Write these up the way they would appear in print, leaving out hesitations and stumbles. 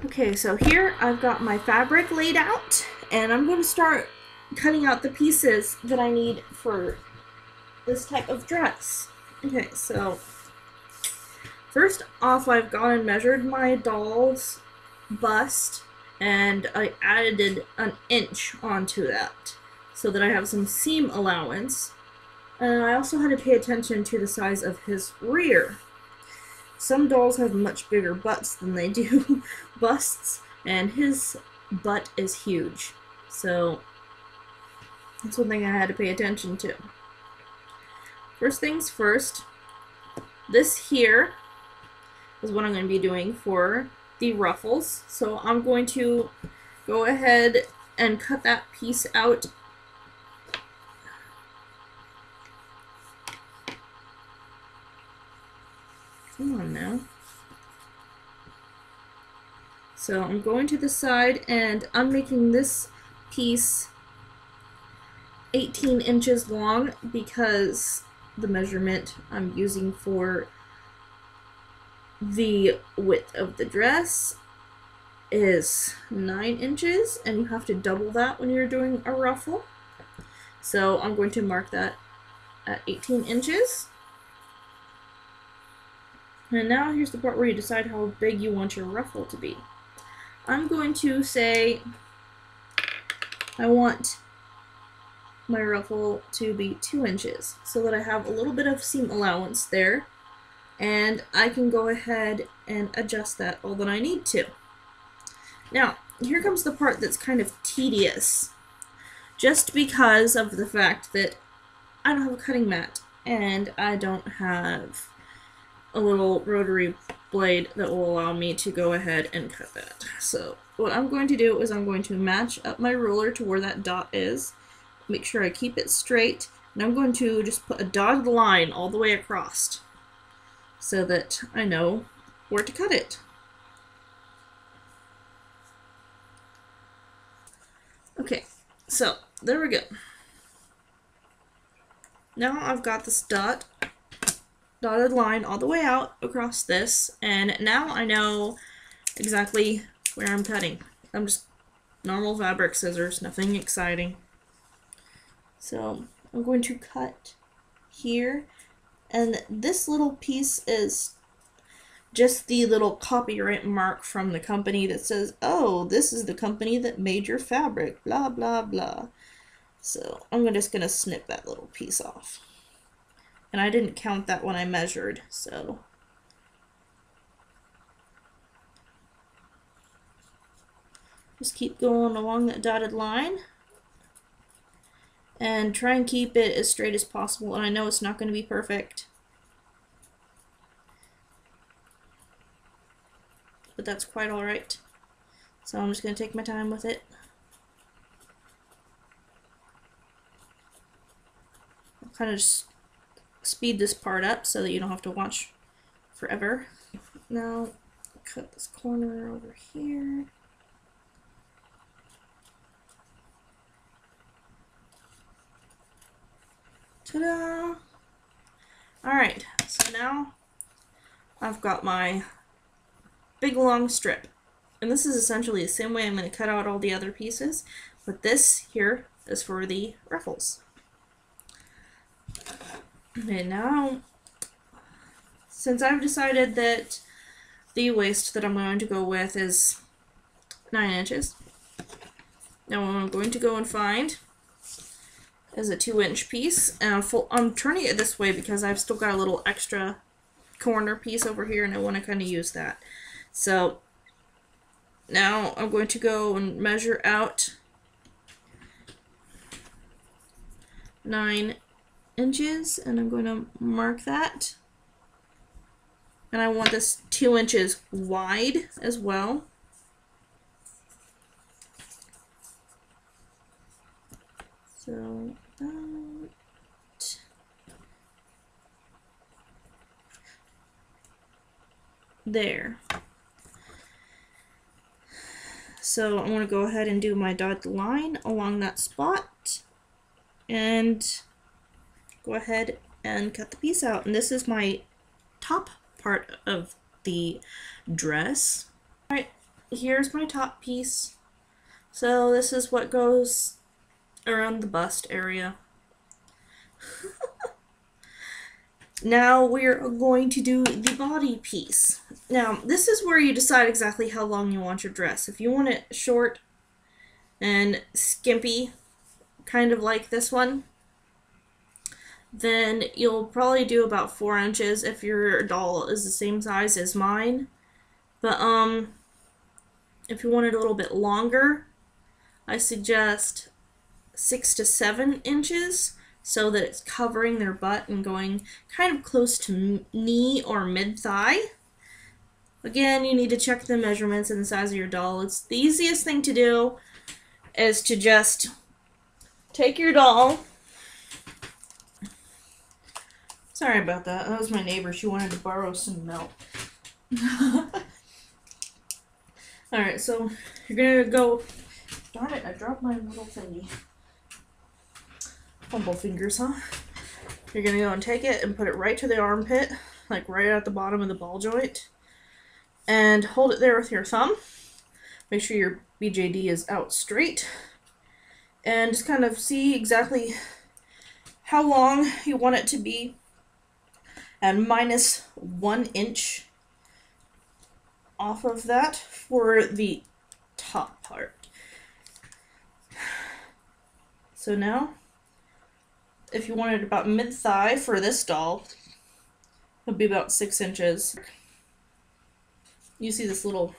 Okay, so here I've got my fabric laid out, and I'm going to start cutting out the pieces that I need for this type of dress. Okay, so first off, I've gone and measured my doll's bust, and I added an inch onto that so that I have some seam allowance. And I also had to pay attention to the size of his rear. Some dolls have much bigger butts than they do busts, and his butt is huge. So that's one thing I had to pay attention to. First things first, this here is what I'm going to be doing for the ruffles. So I'm going to go ahead and cut that piece out. Come on now. So I'm going to the side, and I'm making this piece 18 inches long because the measurement I'm using for the width of the dress is 9 inches, and you have to double that when you're doing a ruffle. So I'm going to mark that at 18 inches. And now here's the part where you decide how big you want your ruffle to be. I'm going to say I want my ruffle to be 2 inches so that I have a little bit of seam allowance there, and I can go ahead and adjust that all that I need to. Now, here comes the part that's kind of tedious, just because of the fact that I don't have a cutting mat and I don't have a little rotary blade that will allow me to go ahead and cut that. So what I'm going to do is I'm going to match up my ruler to where that dot is, make sure I keep it straight, and I'm going to just put a dotted line all the way across so that I know where to cut it. Okay, so there we go. Now I've got this dotted line all the way out across this, and now I know exactly where I'm cutting. I'm just normal fabric scissors, nothing exciting. So I'm going to cut here, and this little piece is just the little copyright mark from the company that says, oh, this is the company that made your fabric, blah blah blah. So I'm just gonna snip that little piece off. And I didn't count that when I measured, so just keep going along that dotted line and try and keep it as straight as possible. And I know it's not going to be perfect, but that's quite alright. So I'm just going to take my time with it. I'll kind of just speed this part up so that you don't have to watch forever. Now cut this corner over here. Ta-da! Alright, so now I've got my big long strip. And this is essentially the same way I'm going to cut out all the other pieces, but this here is for the ruffles. Okay, now, since I've decided that the waist that I'm going to go with is 9 inches, now what I'm going to go and find is a 2-inch piece, and I'm turning it this way because I've still got a little extra corner piece over here, and I want to kind of use that. So now I'm going to go and measure out 9 inches, and I'm going to mark that. And I want this 2 inches wide as well. So about there. So I'm going to go ahead and do my dotted line along that spot and go ahead and cut the piece out. And this is my top part of the dress. Alright, here's my top piece. So this is what goes around the bust area. Now we're going to do the body piece. Now this is where you decide exactly how long you want your dress. If you want it short and skimpy, kind of like this one, then you'll probably do about 4 inches if your doll is the same size as mine. But if you want it a little bit longer, I suggest 6 to 7 inches so that it's covering their butt and going kind of close to knee or mid-thigh. Again, you need to check the measurements and the size of your doll. It's the easiest thing to do is to just take your doll. Sorry about that. That was my neighbor. She wanted to borrow some milk. Alright, so you're gonna go. Darn it, I dropped my little thingy. Fumble fingers, huh? You're gonna go and take it and put it right to the armpit, like right at the bottom of the ball joint. And hold it there with your thumb. Make sure your BJD is out straight. And just kind of see exactly how long you want it to be. And minus 1 inch off of that for the top part. So now, if you wanted about mid-thigh for this doll, it'll be about 6 inches. You see this little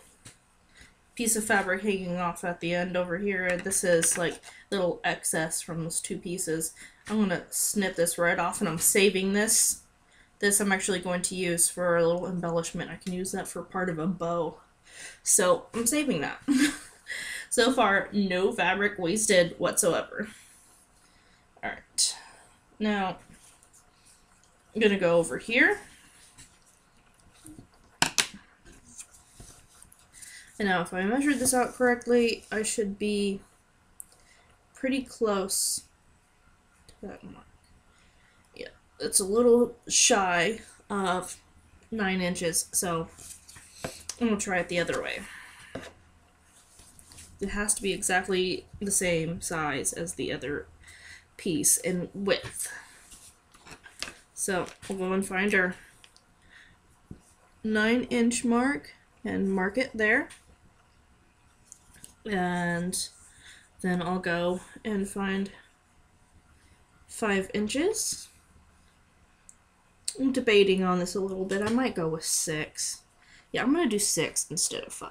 piece of fabric hanging off at the end over here, and this is like little excess from those 2 pieces. I'm going to snip this right off, and I'm saving this. This I'm actually going to use for a little embellishment. I can use that for part of a bow. So I'm saving that. So far, no fabric wasted whatsoever. Alright. Now, I'm going to go over here. And now if I measured this out correctly, I should be pretty close to that mark. Yeah, it's a little shy of 9 inches, so I'm going to try it the other way. It has to be exactly the same size as the other piece in width. So we'll go and find our 9-inch mark and mark it there. And then I'll go and find 5 inches. I'm debating on this a little bit. I might go with 6. Yeah, I'm going to do 6 instead of 5.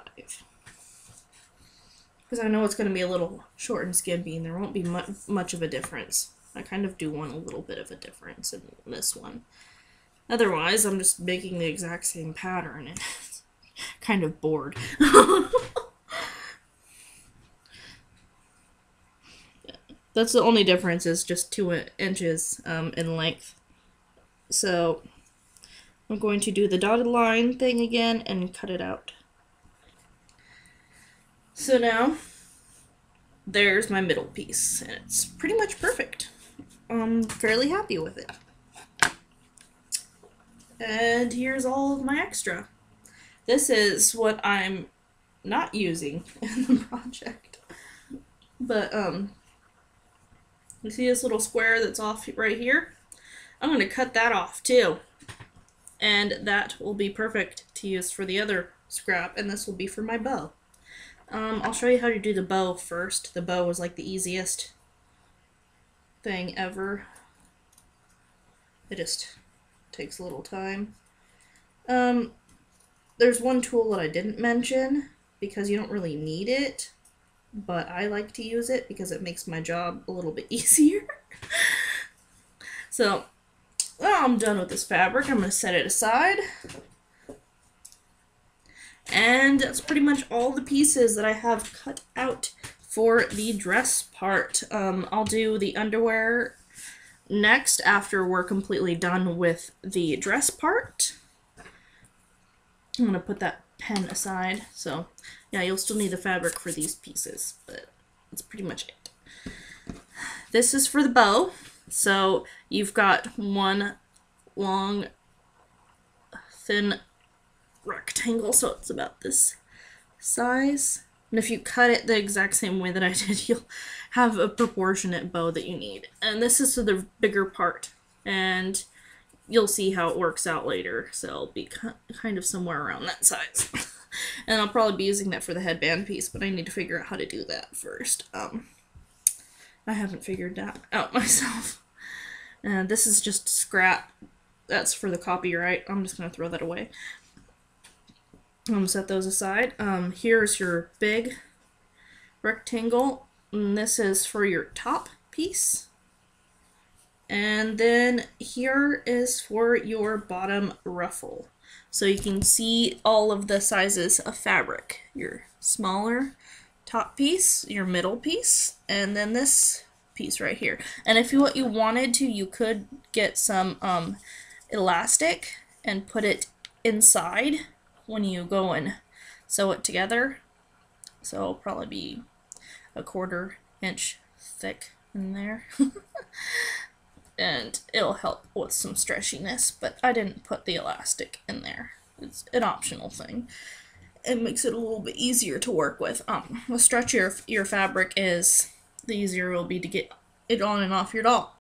Because I know it's going to be a little short and skimpy, and there won't be much of a difference. I kind of do want a little bit of a difference in this one. Otherwise, I'm just making the exact same pattern, and kind of bored. That's the only difference, is just 2 inches in length. So I'm going to do the dotted line thing again and cut it out. So now there's my middle piece, and it's pretty much perfect. I'm fairly happy with it. And here's all of my extra. This is what I'm not using in the project. But you see this little square that's off right here? I'm going to cut that off too. And that will be perfect to use for the other scrap, and this will be for my bow. I'll show you how to do the bow first. The bow is like the easiest thing ever. It just takes a little time. There's one tool that I didn't mention because you don't really need it, but I like to use it because it makes my job a little bit easier. So, well, I'm done with this fabric. I'm going to set it aside. And that's pretty much all the pieces that I have cut out for the dress part. I'll do the underwear next after we're completely done with the dress part. I'm going to put that pen aside. So, yeah, you'll still need the fabric for these pieces, but that's pretty much it. This is for the bow. So, you've got one long, thin rectangle, so it's about this size. And if you cut it the exact same way that I did, you'll have a proportionate bow that you need. And this is the bigger part. And you'll see how it works out later. So it'll be kind of somewhere around that size. And I'll probably be using that for the headband piece, but I need to figure out how to do that first. I haven't figured that out myself. And this is just scrap. That's for the copyright. I'm just going to throw that away. I'm going to set those aside. Here's your big rectangle. And this is for your top piece. And then here is for your bottom ruffle. So you can see all of the sizes of fabric. Your smaller top piece, your middle piece, and then this piece right here. And if what you wanted to, you could get some elastic and put it inside when you go and sew it together. So it'll probably be a 1/4 inch thick in there. And it'll help with some stretchiness, but I didn't put the elastic in there. It's an optional thing. It makes it a little bit easier to work with. The stretchier your fabric is, the easier it will be to get it on and off your doll.